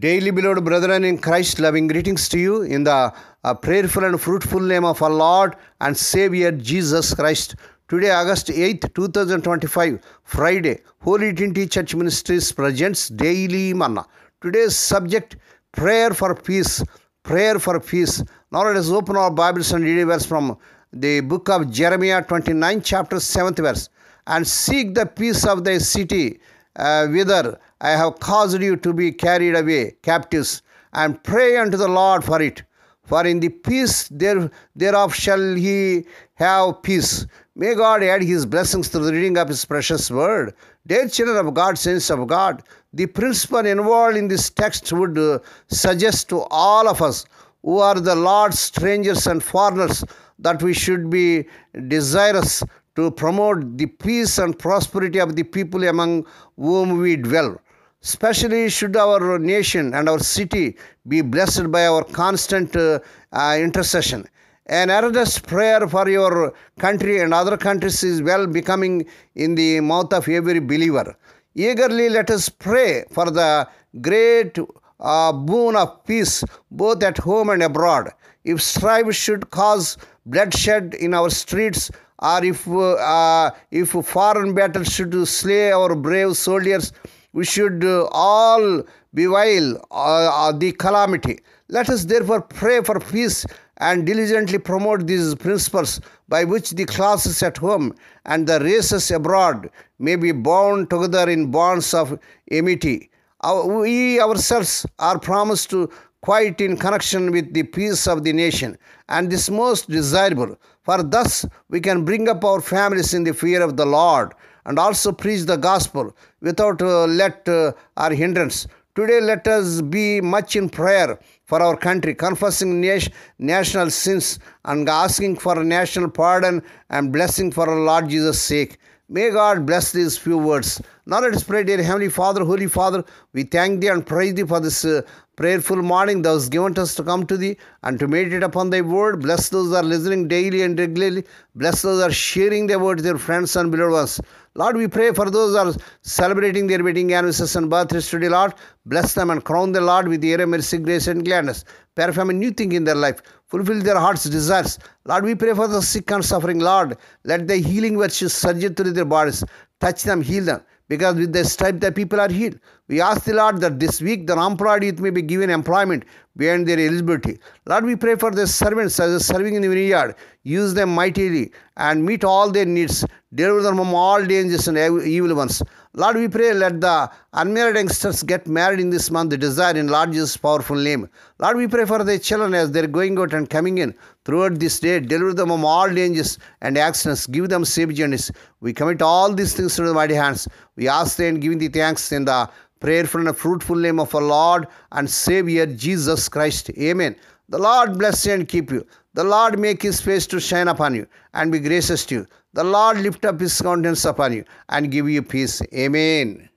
Daily beloved brethren in Christ, loving greetings to you in the prayerful and fruitful name of our Lord and Savior Jesus Christ. Today, August 8th, 2025, Friday, Holy Trinity Church Ministries presents Daily Manna. Today's subject, prayer for peace. Prayer for peace. Now let us open our Bibles and read a verse from the book of Jeremiah 29, chapter 7th verse. And seek the peace of thy city, whither I have caused you to be carried away captives, and pray unto the Lord for it. For in the peace thereof shall he have peace. May God add his blessings through the reading of his precious word. Dear children of God, saints of God, the principle involved in this text would suggest to all of us who are the Lord's strangers and foreigners that we should be desirous to promote the peace and prosperity of the people among whom we dwell. Especially should our nation and our city be blessed by our constant intercession. An earnest prayer for your country and other countries is well becoming in the mouth of every believer. Eagerly let us pray for the great boon of peace both at home and abroad. If strife should cause bloodshed in our streets, or if foreign battles should slay our brave soldiers, we should all bewail the calamity. Let us therefore pray for peace and diligently promote these principles by which the classes at home and the races abroad may be bound together in bonds of amity. We ourselves are promised to quite in connection with the peace of the nation, and this most desirable, for thus we can bring up our families in the fear of the Lord and also preach the gospel without let or hindrance. Today let us be much in prayer for our country, confessing national sins and asking for national pardon and blessing for our Lord Jesus' sake. May God bless these few words. Now let us pray. Dear Heavenly Father, Holy Father, we thank Thee and praise Thee for this prayerful morning Thou hast given us to come to Thee and to meditate upon Thy word. Bless those who are listening daily and regularly. Bless those who are sharing Thy word to their friends and beloved ones. Lord, we pray for those who are celebrating their wedding anniversaries and birthdays today, Lord. Bless them and crown the Lord with the mercy, grace, and gladness. Perform a new thing in their life. Fulfill their heart's desires. Lord, we pray for the sick and suffering. Lord, let the healing virtues surge through their bodies. Touch them, heal them, because with the stripe the people are healed. We ask the Lord that this week the unemployed youth may be given employment beyond their eligibility. Lord, we pray for the servants as serving in the vineyard. Use them mightily and meet all their needs. Deliver them from all dangers and evil ones. Lord, we pray, let the unmarried youngsters get married in this month, the desire in Lord Jesus' powerful name. Lord, we pray for their children as they're going out and coming in throughout this day. Deliver them from all dangers and accidents. Give them safe journeys. We commit all these things to the mighty hands. We ask them and giving Thee thanks in the prayerful and fruitful name of our Lord and Savior Jesus Christ. Amen. The Lord bless you and keep you. The Lord make His face to shine upon you and be gracious to you. The Lord lift up His countenance upon you and give you peace. Amen.